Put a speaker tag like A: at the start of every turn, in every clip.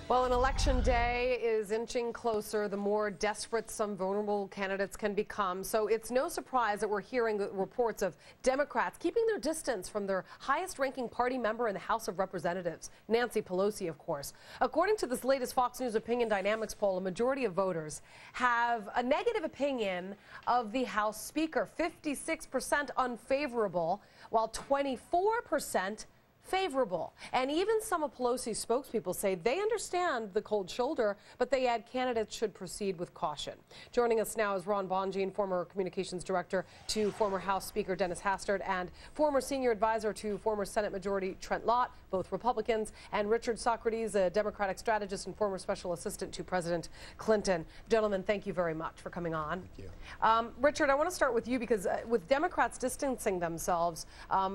A: Well, an election day is inching closer the more desperate some vulnerable candidates can become. So it's no surprise that we're hearing the reports of Democrats keeping their distance from their highest-ranking party member in the House of Representatives, Nancy Pelosi, of course. According to this latest Fox News Opinion Dynamics poll, a majority of voters have a negative opinion of the House Speaker, 56% unfavorable, while 24% favorable. And even some of Pelosi's spokespeople say they understand the cold shoulder, but they add candidates should proceed with caution. Joining us now is Ron Bonjean, former communications director to former House Speaker Dennis Hastert and former senior advisor to former Senate Majority Trent Lott, both Republicans, and Richard Socarides, a Democratic strategist and former special assistant to President Clinton. Gentlemen, thank you very much for coming on.
B: Thank you.
A: Richard, I want to start with you because with Democrats distancing themselves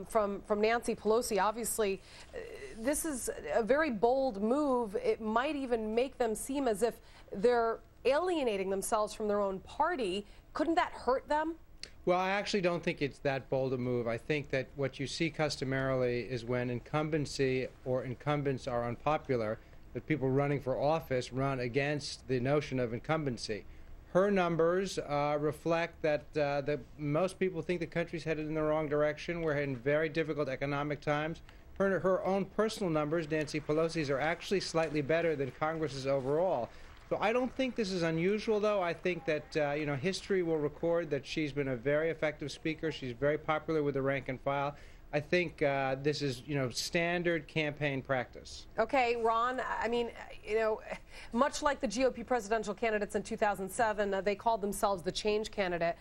A: from Nancy Pelosi, obviously this is a very bold move. It might even make them seem as if they're alienating themselves from their own party. Couldn't that hurt them?
B: Well, I actually don't think it's that bold a move. I think that what you see customarily is when incumbency or incumbents are unpopular, that people running for office run against the notion of incumbency. Her numbers reflect that most people think the country's headed in the wrong direction. We're in very difficult economic times. Her own personal numbers, Nancy Pelosi's, are actually slightly better than Congress's overall. So I don't think this is unusual, though. I think that history will record that she's been a very effective speaker. She's very popular with the rank and file. I think this is, standard campaign practice.
A: Okay, Ron, I mean, much like the GOP presidential candidates in 2007, they called themselves the change candidate,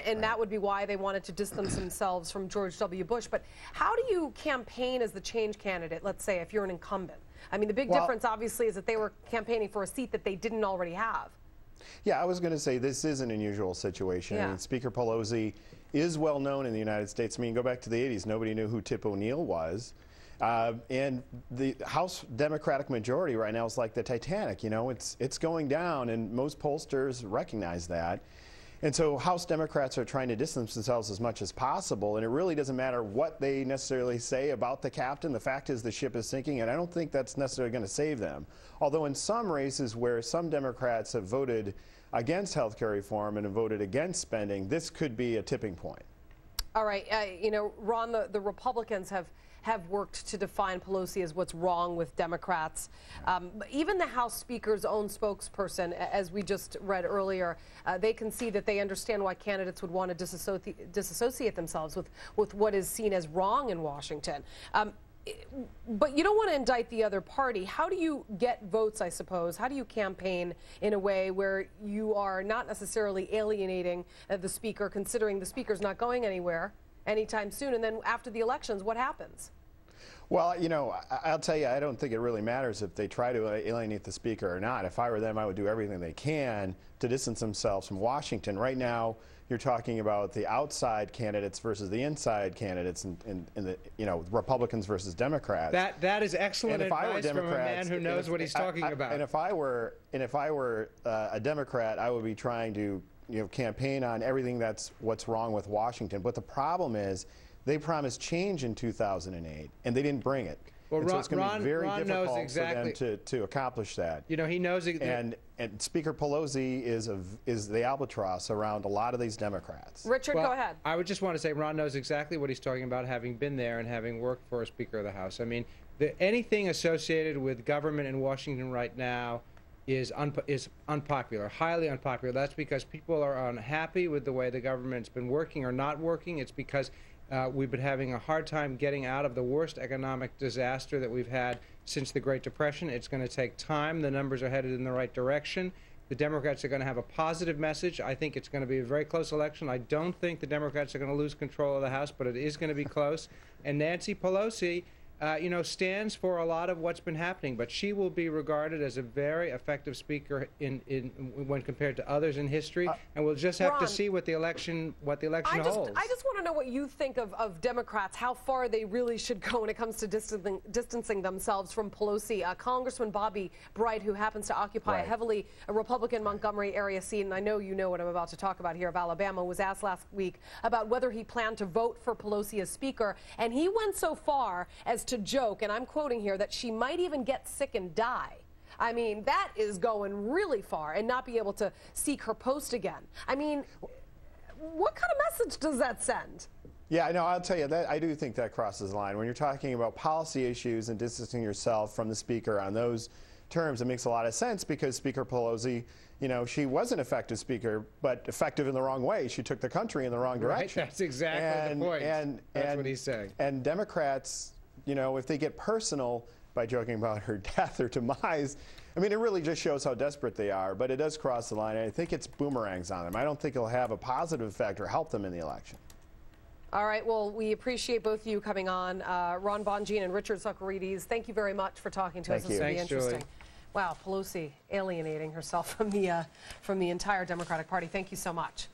A: and that would be why they wanted to distance themselves from George W. Bush. But how do you campaign as the change candidate, let's say, if you're an incumbent? I mean, the big difference, obviously, is that they were campaigning for a seat that they didn't already have.
C: Yeah, I was going to say this is an unusual situation.
A: Yeah.
C: I mean, Speaker Pelosi is well known in the United States. I mean, go back to the 80s, nobody knew who Tip O'Neill was. And the House Democratic majority right now is like the Titanic, it's going down, and most pollsters recognize that. And so House Democrats are trying to distance themselves as much as possible, and it really doesn't matter what they necessarily say about the captain. The fact is the ship is sinking, and I don't think that's necessarily going to save them. Although in some races where some Democrats have voted against health care reform and have voted against spending, this could be a tipping point.
A: All right. Ron, the Republicans have worked to define Pelosi as what's wrong with Democrats. Even the House Speaker's own spokesperson, as we just read earlier, they can see that they understand why candidates would want to disassociate themselves with what is seen as wrong in Washington. But you don't want to indict the other party. How do you get votes, I suppose? How do you campaign in a way where you are not necessarily alienating the speaker, considering the speaker's not going anywhere anytime soon? And then after the elections, what happens?
C: Well, I'll tell you, I don't think it really matters if they try to alienate the speaker or not. If I were them, I would do everything they can to distance themselves from Washington. Right now, you're talking about the outside candidates versus the inside candidates, in the Republicans versus Democrats.
B: That is excellent advice from a man who knows what he's talking about.
C: And if I were a Democrat, I would be trying to campaign on everything that's what's wrong with Washington. But the problem is, they promised change in 2008, and they didn't bring it.
B: Well,
C: so it's going to be very difficult
B: exactly
C: for them to accomplish that.
B: He knows it.
C: And Speaker Pelosi is the albatross around a lot of these Democrats.
A: Richard, go ahead.
B: I would just want to say Ron knows exactly what he's talking about, having been there and having worked for a Speaker of the House. I mean, anything associated with government in Washington right now is unpopular, highly unpopular. That's because people are unhappy with the way the government's been working or not working. It's because we've been having a hard time getting out of the worst economic disaster that we've had since the Great Depression. It's going to take time. The numbers are headed in the right direction. The Democrats are going to have a positive message. I think it's going to be a very close election. I don't think the Democrats are going to lose control of the House, but it is going to be close. And Nancy Pelosi, stands for a lot of what's been happening, but she will be regarded as a very effective speaker when compared to others in history, and we'll just have to see what the election holds.
A: I just want to know what you think of Democrats, how far they really should go when it comes to distancing themselves from Pelosi. Congressman Bobby Bright, who happens to occupy a Republican Montgomery area seat, and I know you know what I'm about to talk about here, of Alabama, was asked last week about whether he planned to vote for Pelosi as Speaker, and he went so far as to joke, and I'm quoting here, that she might even get sick and die. I mean, that is going really far, and not be able to seek her post again. I mean, what kind of message does that send?
C: Yeah, no, I'll tell you that I do think that crosses the line. When you're talking about policy issues and distancing yourself from the speaker on those terms, it makes a lot of sense because Speaker Pelosi, you know, she was an effective speaker, but effective in the wrong way. She took the country in the wrong direction.
B: Right, that's exactly the point. That's what he's saying.
C: And Democrats, you know, if they get personal by joking about her death or demise, I mean, it really just shows how desperate they are, but it does cross the line, and I think it's boomerangs on them. I don't think it'll have a positive effect or help them in the election.
A: All right, well, we appreciate both of you coming on. Ron Bonjean and Richard Socarides, thank you very much for talking to us. This will be interesting.
B: Julie.
A: Wow, Pelosi alienating herself from the entire Democratic Party. Thank you so much.